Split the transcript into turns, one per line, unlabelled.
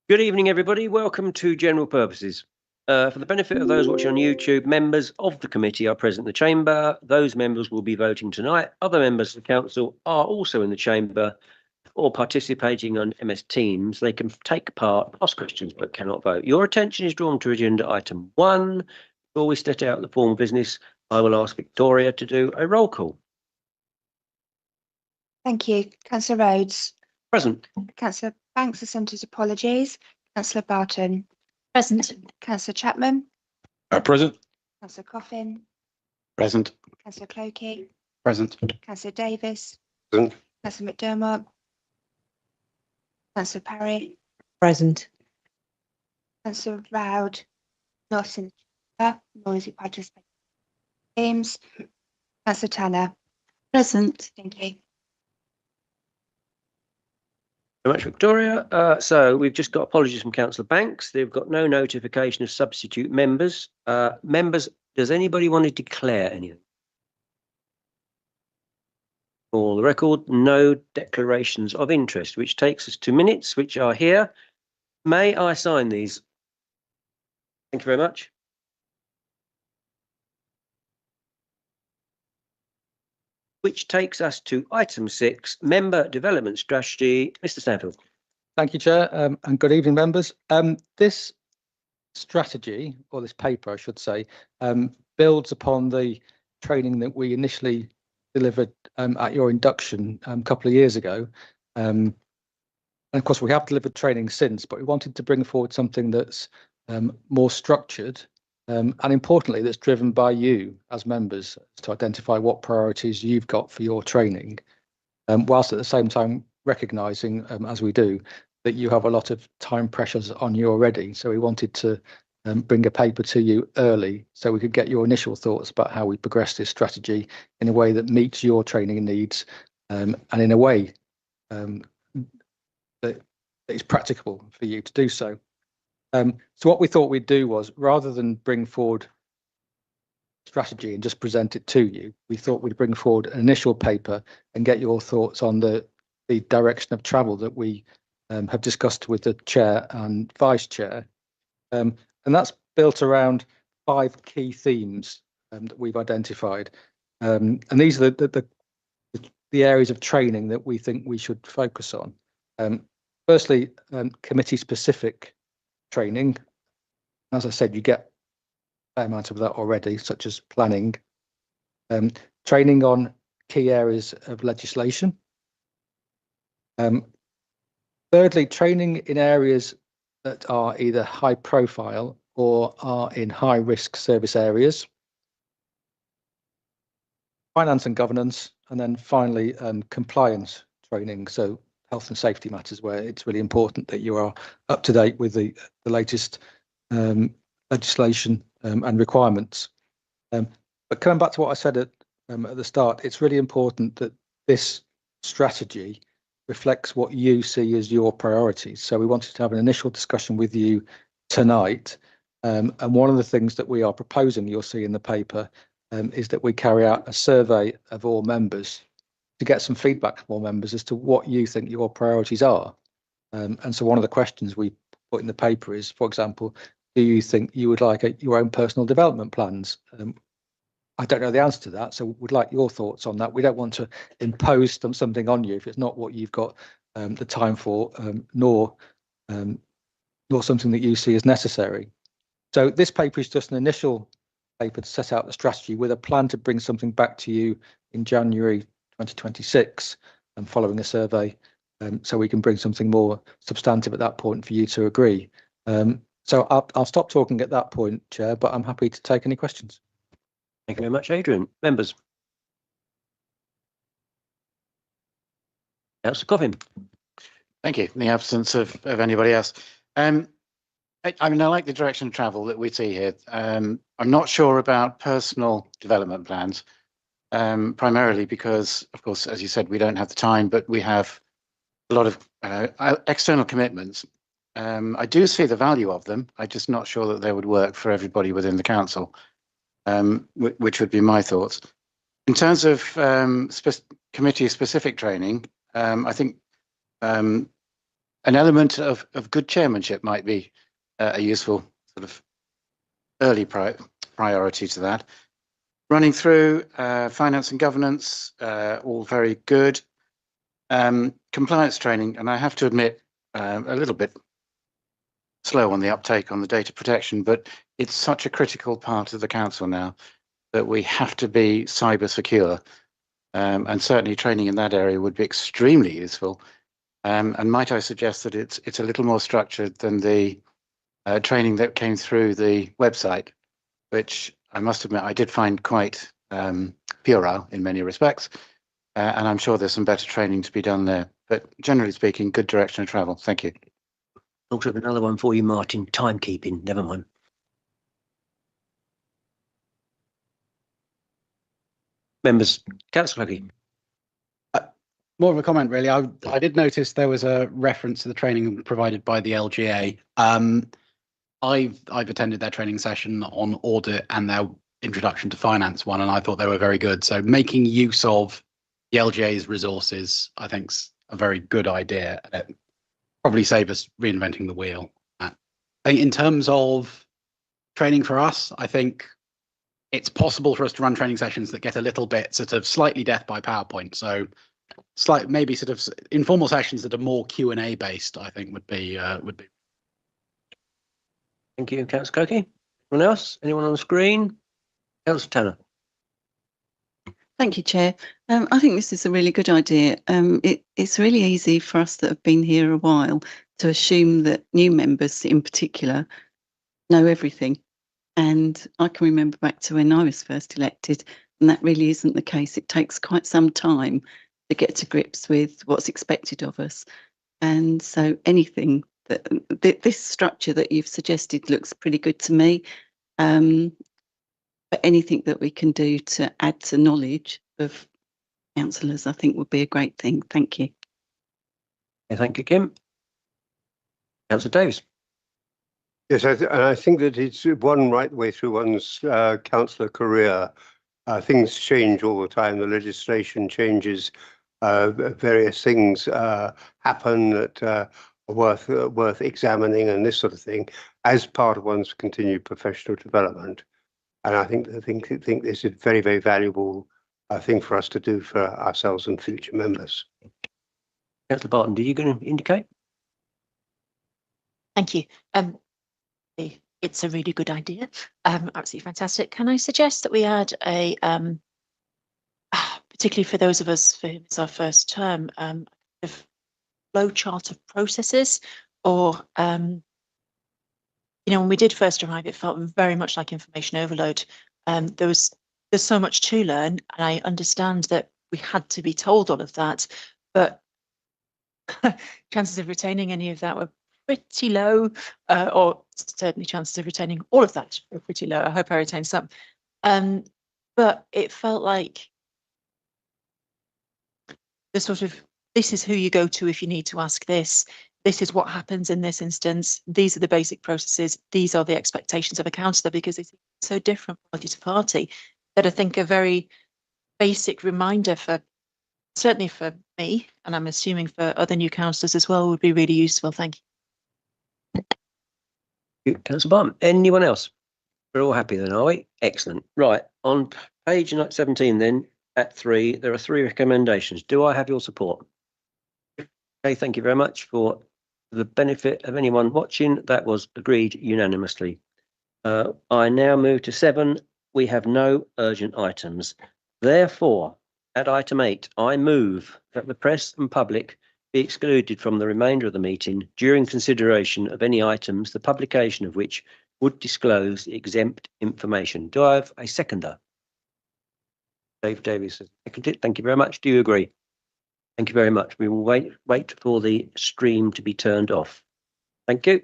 Good evening, everybody. Welcome to General Purposes. For the benefit of those watching on YouTube, members of the committee are present in the chamber. Those members will be voting tonight. Other members of the council are also in the chamber or participating on MS Teams. They can take part, ask questions, but cannot vote. Your attention is drawn to agenda item 1. Before we set out the formal business, I will ask Victoria to do a roll call.
Thank you. Councillor Rhodes.
Present.
Councillor Banks has sent his apologies. Councillor Barton.
Present.
Councillor Chapman.
Present.
Councillor Coffin.
Present.
Councillor Clokey.
Present.
Councillor Davis.
Present.
Councillor McDermott. Councillor Parry.
Present.
Councillor Roud. Not in the chamber, nor is he participating in games. Councillor Tanner.
Present.
Thank you.
Very much, Victoria. So we've just got apologies from Councillor Banks. They've got no notification of substitute members. Members, does anybody want to declare anything? For the record, no declarations of interest, which takes us to minutes, which are here. May I sign these? Thank you very much. Which takes us to item 6, member development strategy. Mr. Stanfield.
Thank you, Chair, and good evening, members. This strategy, or this paper, I should say, builds upon the training that we initially delivered at your induction a couple of years ago. And of course, we have delivered training since, but we wanted to bring forward something that's more structured and importantly, that's driven by you as members to identify what priorities you've got for your training, whilst at the same time recognising, as we do, that you have a lot of time pressures on you already. So we wanted to bring a paper to you early so we could get your initial thoughts about how we progress this strategy in a way that meets your training needs and in a way that is practicable for you to do so. So what we thought we'd do was, rather than bring forward strategy and just present it to you, we thought we'd bring forward an initial paper and get your thoughts on the direction of travel that we have discussed with the chair and vice chair. And that's built around 5 key themes that we've identified. And these are the areas of training that we think we should focus on. Firstly, committee specific training. As I said, you get a fair amount of that already, such as planning, training on key areas of legislation. Thirdly, training in areas that are either high profile or are in high risk service areas. Finance and governance, and then finally compliance training, so health and safety matters, where it's really important that you are up to date with the latest legislation and requirements. But coming back to what I said at the start, it's really important that this strategy reflects what you see as your priorities. So we wanted to have an initial discussion with you tonight. And one of the things that we are proposing, you'll see in the paper, is that we carry out a survey of all members to get some feedback from all members as to what you think your priorities are. And so one of the questions we put in the paper is, for example, do you think you would like your own personal development plans? I don't know the answer to that, so we'd like your thoughts on that. We don't want to impose something on you if it's not what you've got the time for, nor something that you see as necessary. So this paper is just an initial paper to set out the strategy with a plan to bring something back to you in January 2026 and following a survey, so we can bring something more substantive at that point for you to agree. So I'll stop talking at that point, Chair, but I'm happy to take any questions.
Thank you very much, Adrian. Members. Councillor Coffin.
Thank you. In the absence of anybody else. I mean, I like the direction of travel that we see here. I'm not sure about personal development plans, primarily because, of course, as you said, we don't have the time, but we have a lot of external commitments. I do see the value of them. I'm just not sure that they would work for everybody within the council, which would be my thoughts. In terms of committee-specific training, I think an element of good chairmanship might be a useful sort of early priority to that. Running through finance and governance, all very good. Compliance training, and I have to admit, a little bit slow on the uptake on the data protection, but it's such a critical part of the council now that we have to be cyber secure. And certainly training in that area would be extremely useful. And might I suggest that it's a little more structured than the training that came through the website, which I must admit I did find quite puerile in many respects. And I'm sure there's some better training to be done there. But generally speaking, good direction of travel. Thank you.
Also, another one for you, Martin. Timekeeping. Never mind. Members, Councillor Huggie.
More of a comment, really. I did notice there was a reference to the training provided by the LGA. I've attended their training session on audit and their introduction to finance one, and I thought they were very good. So making use of the LGA's resources, I think, is a very good idea. It probably save us reinventing the wheel. I think in terms of training for us, I think it's possible for us to run training sessions that get a little bit sort of slightly death by PowerPoint. So maybe sort of informal sessions that are more Q&A based, I think would be.
Thank you, Councillor Cokie. Anyone else? Anyone on the screen? Councillor Tanner.
Thank you, Chair. I think this is a really good idea. It's really easy for us that have been here a while to assume that new members in particular know everything. And I can remember back to when I was first elected, and that really isn't the case. It takes quite some time to get to grips with what's expected of us. And so anything that this structure that you've suggested looks pretty good to me. But anything that we can do to add to knowledge of councillors, I think would be a great thing. Thank you.
Thank you, Kim. Councillor Davis.
Yes, and I think that it's one right way through one's councillor career. Things change all the time. The legislation changes. Various things happen that are worth examining, and this sort of thing as part of one's continued professional development. And I think this is a very, very valuable thing for us to do for ourselves and future members.
Councillor Barton, did you going to indicate?
Thank you. It's a really good idea. Absolutely fantastic. Can I suggest that we add a, particularly for those of us for whom it's our first term, a flow chart of processes, or when we did first arrive, it felt very much like information overload. There's so much to learn, and I understand that we had to be told all of that, but chances of retaining any of that were pretty low, or certainly chances of retaining all of that were pretty low. I hope I retain some. But it felt like the sort of, this is who you go to if you need to ask this. This is what happens in this instance. These are the basic processes. These are the expectations of a councillor, because it's so different party to party, that I think a very basic reminder for, certainly for me, and I'm assuming for other new councillors as well, would be really useful. Thank you.
Councillor Barton. Anyone else? We're all happy then, are we? Excellent. Right, on page 17 then, at 3, there are 3 recommendations. Do I have your support? Okay, thank you very much. For the benefit of anyone watching, that was agreed unanimously. I now move to 7. We have no urgent items. Therefore, at item 8, I move that the press and public be excluded from the remainder of the meeting during consideration of any items, the publication of which would disclose exempt information. Do I have a seconder? Dave Davies has seconded. Thank you very much. Do you agree? Thank you very much. We will wait for the stream to be turned off. Thank you.